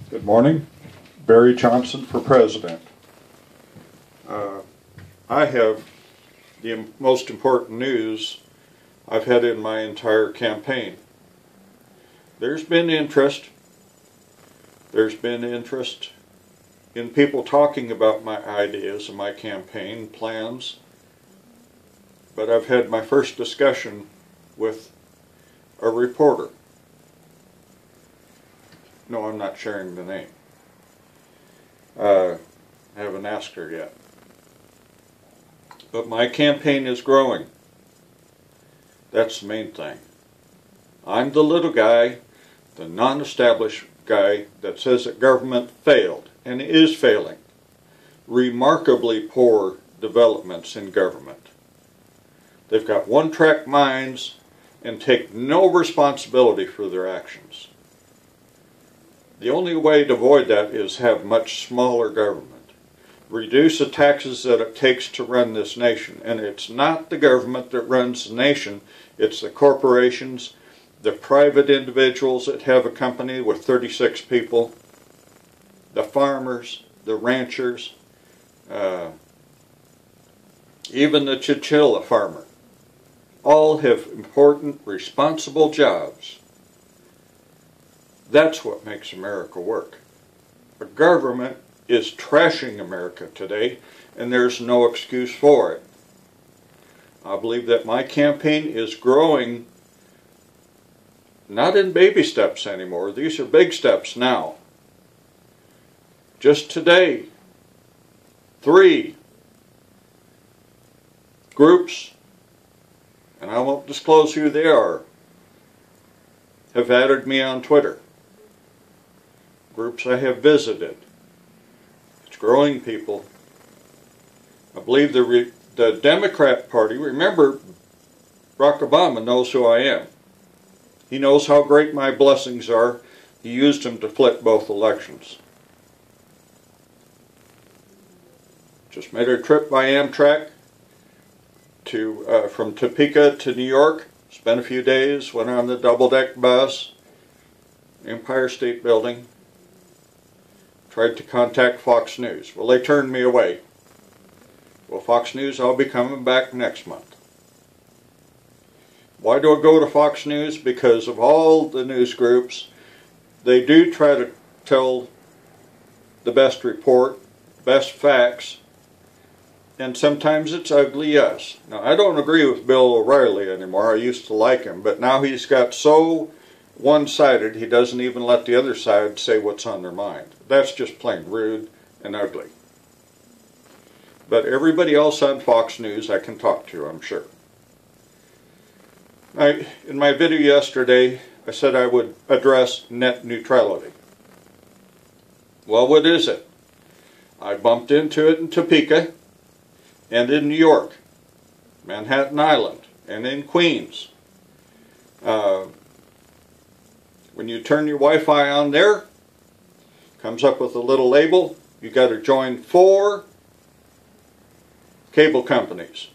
Good morning. Barry Johnson for president. I have the most important news I've had in my entire campaign. There's been interest. There's been interest in people talking about my ideas and my campaign plans. But I've had my first discussion with a reporter. No, I'm not sharing the name. I haven't asked her yet. But my campaign is growing. That's the main thing. I'm the little guy, the non-established guy that says that government failed, and is failing. Remarkably poor developments in government. They've got one-track minds and take no responsibility for their actions. The only way to avoid that is have much smaller government. Reduce the taxes that it takes to run this nation. And it's not the government that runs the nation, it's the corporations, the private individuals that have a company with 36 people, the farmers, the ranchers, even the chinchilla farmer. All have important, responsible jobs. That's what makes America work. A government is trashing America today, and there's no excuse for it. I believe that my campaign is growing, not in baby steps anymore. These are big steps now. Just today, 3 groups, and I won't disclose who they are, have added me on Twitter. Groups I have visited. It's growing, people. I believe the Democrat Party, remember, Barack Obama knows who I am. He knows how great my blessings are. He used them to flip both elections. Just made a trip by Amtrak from Topeka to New York. Spent a few days, went on the double-deck bus, Empire State Building. Tried to contact Fox News. Well, they turned me away. Well, Fox News, I'll be coming back next month. Why do I go to Fox News? Because of all the news groups, they do try to tell the best report, best facts, and sometimes it's ugly, yes. Now, I don't agree with Bill O'Reilly anymore. I used to like him, but now he's got so one-sided, he doesn't even let the other side say what's on their mind. That's just plain rude and ugly. But everybody else on Fox News I can talk to, I'm sure. In my video yesterday, I said I would address net neutrality. Well, what is it? I bumped into it in Topeka and in New York, Manhattan Island, and in Queens. When you turn your Wi-Fi on there, comes up with a little label. You got to join 4 cable companies,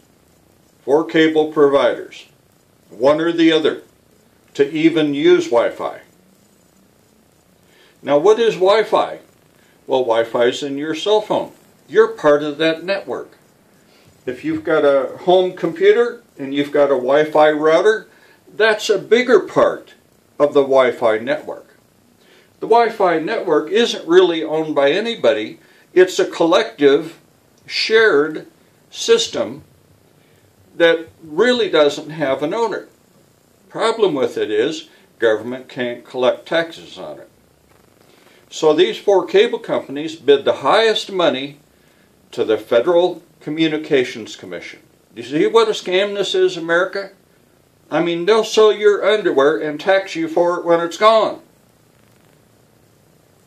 4 cable providers, one or the other, to even use Wi-Fi. Now, what is Wi-Fi? Well, Wi-Fi is in your cell phone. You're part of that network. If you've got a home computer and you've got a Wi-Fi router, that's a bigger part of the Wi-Fi network. The Wi-Fi network isn't really owned by anybody. It's a collective, shared system that really doesn't have an owner. Problem with it is government can't collect taxes on it. So these 4 cable companies bid the highest money to the Federal Communications Commission. Do you see what a scam this is, America? I mean, they'll sell your underwear and tax you for it when it's gone.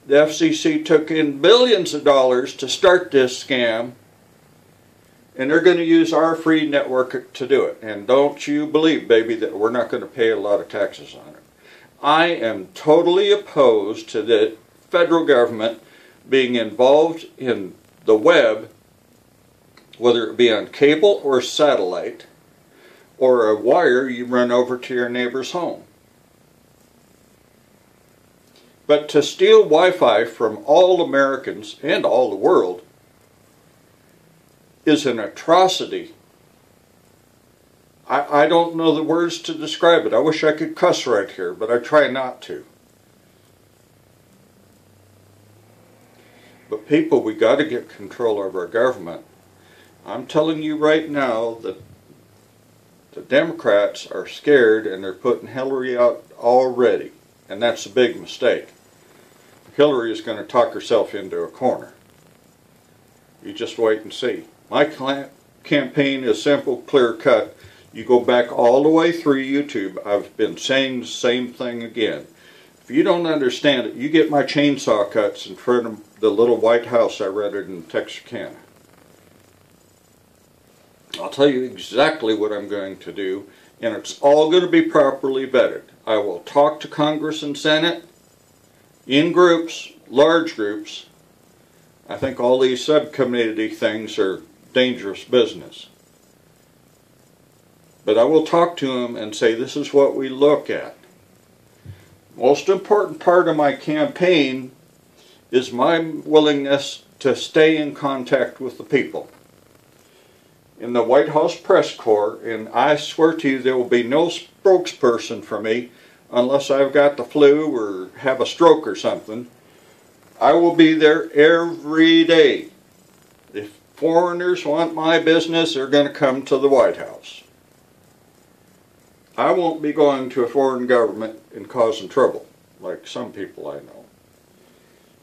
The FCC took in billions of dollars to start this scam, and they're going to use our free network to do it. And don't you believe, baby, that we're not going to pay a lot of taxes on it. I am totally opposed to the federal government being involved in the web, whether it be on cable or satellite, or a wire you run over to your neighbor's home. But to steal Wi-Fi from all Americans and all the world is an atrocity. I don't know the words to describe it. I wish I could cuss right here, but I try not to. But people, we got to get control of our government. I'm telling you right now that the Democrats are scared and they're putting Hillary out already. And that's a big mistake. Hillary is going to talk herself into a corner. You just wait and see. My campaign is simple, clear cut. You go back all the way through YouTube. I've been saying the same thing again. If you don't understand it, you get my chainsaw cuts in front of the little White House I rented in Texarkana. I'll tell you exactly what I'm going to do, and it's all going to be properly vetted. I will talk to Congress and Senate in groups, large groups. I think all these subcommittee things are dangerous business. But I will talk to them and say, this is what we look at. Most important part of my campaign is my willingness to stay in contact with the people. In the White House press corps, and I swear to you there will be no spokesperson for me unless I've got the flu or have a stroke or something. I will be there every day. If foreigners want my business, they're going to come to the White House. I won't be going to a foreign government and causing trouble, like some people I know.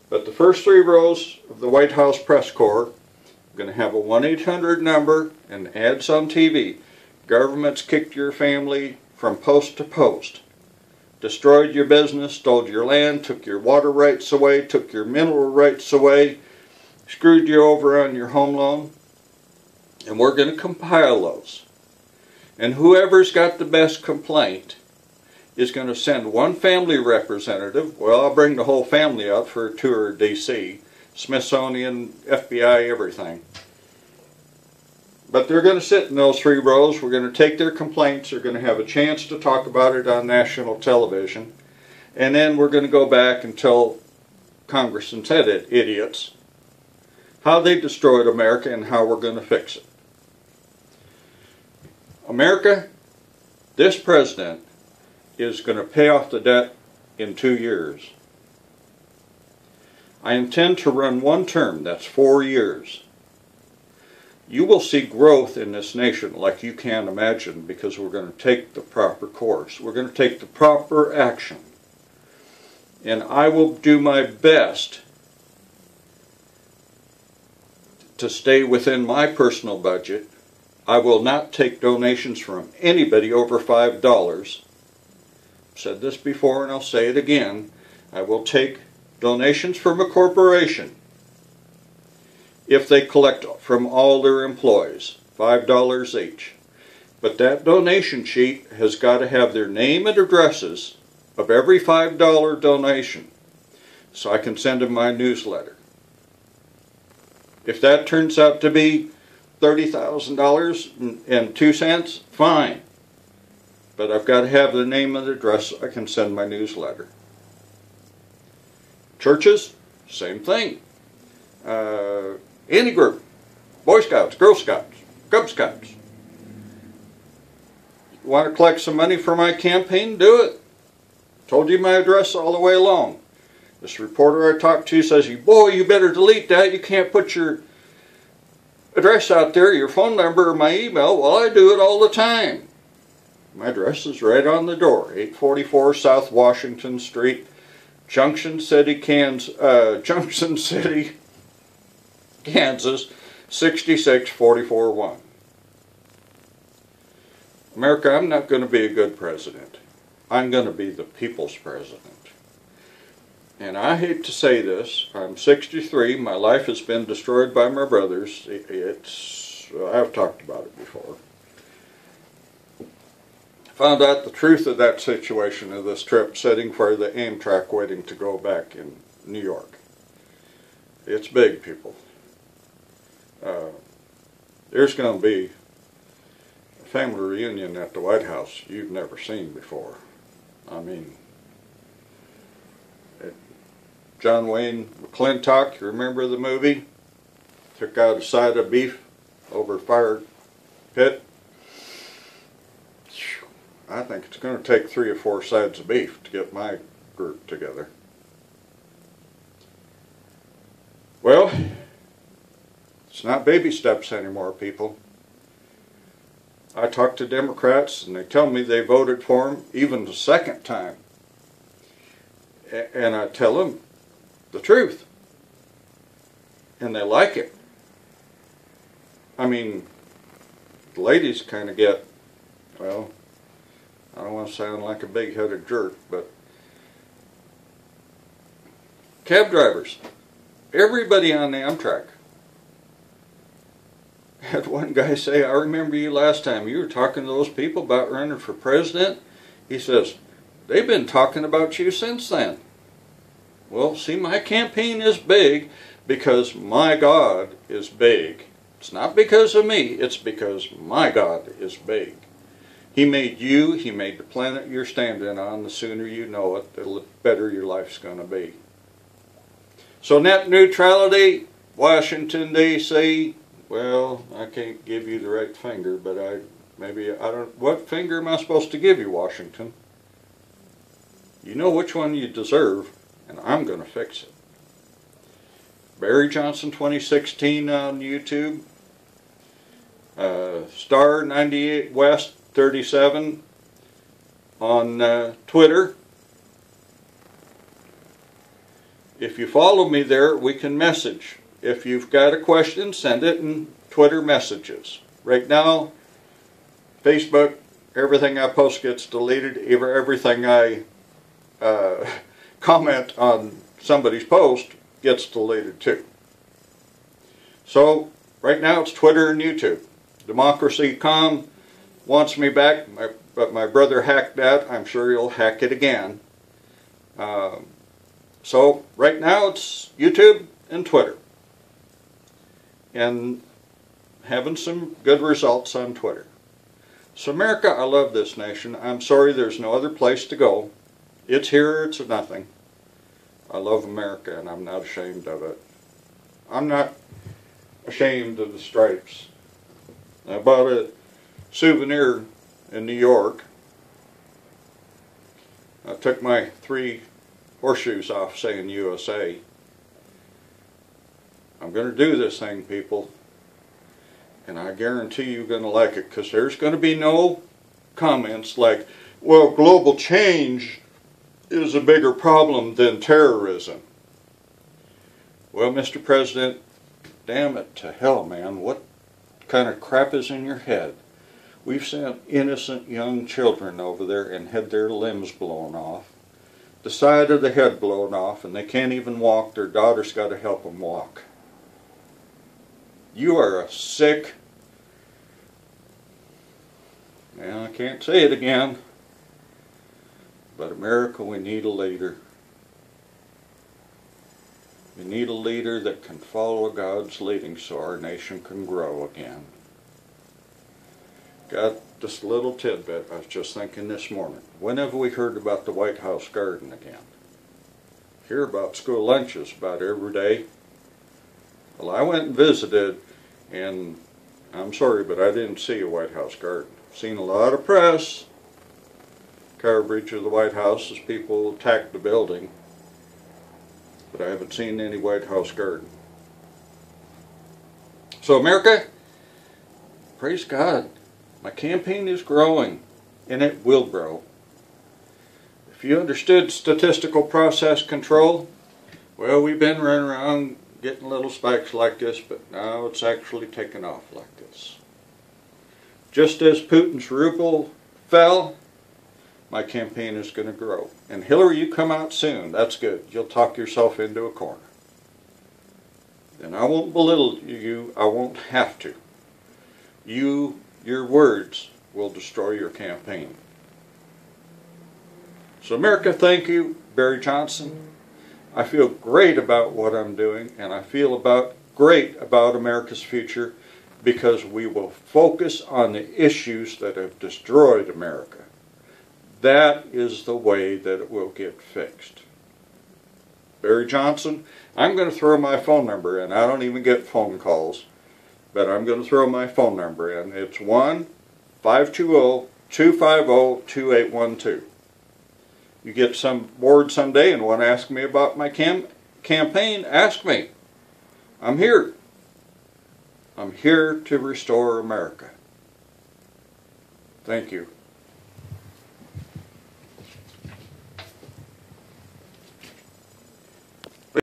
But the first 3 rows of the White House press corps, I'm going to have a 1-800 number and ads on TV. Government's kicked your family from post to post. Destroyed your business, stole your land, took your water rights away, took your mineral rights away, screwed you over on your home loan. And we're going to compile those. And whoever's got the best complaint is going to send one family representative. Well, I'll bring the whole family out for a tour of D.C., Smithsonian, FBI, everything. But they're going to sit in those 3 rows. We're going to take their complaints. They're going to have a chance to talk about it on national television. And then we're going to go back and tell Congress and Senate idiots how they destroyed America and how we're going to fix it. America, this president is going to pay off the debt in 2 years. I intend to run 1 term, that's 4 years. You will see growth in this nation like you can't imagine because we're going to take the proper course. We're going to take the proper action. And I will do my best to stay within my personal budget. I will not take donations from anybody over $5. I've said this before and I'll say it again. I will take donations from a corporation if they collect from all their employees, $5 each. But that donation sheet has got to have their name and addresses of every $5 donation so I can send them my newsletter. If that turns out to be $30,000 and 2 cents, fine. But I've got to have the name and address so I can send my newsletter. Churches, same thing. Any group, Boy Scouts, Girl Scouts, Cub Scouts. You want to collect some money for my campaign? Do it. Told you my address all the way along. This reporter I talked to says, boy, you better delete that. You can't put your address out there, your phone number, or my email. Well, I do it all the time. My address is right on the door, 844 South Washington Street, Junction City, Kansas, 66441. America, I'm not going to be a good president. I'm going to be the people's president. And I hate to say this, I'm 63, my life has been destroyed by my brothers. I've talked about it before. Found out the truth of that situation of this trip sitting for the Amtrak waiting to go back in New York. It's big, people. There's going to be a family reunion at the White House you've never seen before. I mean, John Wayne McClintock, you remember the movie? Took out a side of beef over a fire pit. I think it's going to take 3 or 4 sides of beef to get my group together. Well, it's not baby steps anymore, people. I talk to Democrats and they tell me they voted for him even the second time. And I tell them the truth. And they like it. I mean, the ladies kind of get, well, I don't want to sound like a big-headed jerk, but cab drivers, everybody on the Amtrak. I had one guy say, I remember you last time, you were talking to those people about running for president. He says, they've been talking about you since then. Well, see, my campaign is big because my God is big. It's not because of me, it's because my God is big. He made you, He made the planet you're standing on. The sooner you know it, the better your life's going to be. So net neutrality, Washington, D.C., well, I can't give you the right finger, but what finger am I supposed to give you, Washington? You know which one you deserve, and I'm going to fix it. Barry Johnson 2016 on YouTube. Star 98 West 37 on Twitter. If you follow me there, we can message. If you've got a question, send it in Twitter messages. Right now, Facebook, everything I post gets deleted. Everything I comment on somebody's post gets deleted too. So, right now it's Twitter and YouTube. Democracy.com wants me back, but my brother hacked that. I'm sure he'll hack it again. So, right now it's YouTube and Twitter. And having some good results on Twitter. So America, I love this nation. I'm sorry there's no other place to go. It's here or it's nothing. I love America and I'm not ashamed of it. I'm not ashamed of the stripes. I bought a souvenir in New York. I took my 3 horseshoes off saying USA. I'm going to do this thing, people, and I guarantee you're going to like it, because there's going to be no comments like, well, global change is a bigger problem than terrorism. Well, Mr. President, damn it to hell, man, what kind of crap is in your head? We've sent innocent young children over there and had their limbs blown off, the side of the head blown off, and they can't even walk. Their daughter's got to help them walk. You are a sick, and I can't say it again, but America, we need a leader. We need a leader that can follow God's leading so our nation can grow again. Got just a little tidbit I was just thinking this morning. When have we heard about the White House garden again? Hear about school lunches about every day. Well, I went and visited, and I'm sorry, but I didn't see a White House garden. I've seen a lot of press coverage of the White House as people attacked the building, but I haven't seen any White House garden. So America, praise God, my campaign is growing, and it will grow. If you understood statistical process control, well, we've been running around getting little spikes like this, but now it's actually taken off like this. Just as Putin's ruble fell, my campaign is going to grow. And Hillary, you come out soon. That's good. You'll talk yourself into a corner. And I won't belittle you. I won't have to. Your words will destroy your campaign. So America, thank you, Barry Johnson. I feel great about what I'm doing, and I feel great about America's future, because we will focus on the issues that have destroyed America. That is the way that it will get fixed. Barry Johnson, I'm going to throw my phone number in. I don't even get phone calls, but I'm going to throw my phone number in. It's 1-520-250-2812. You get bored someday and want to ask me about my campaign, ask me. I'm here. I'm here to restore America. Thank you.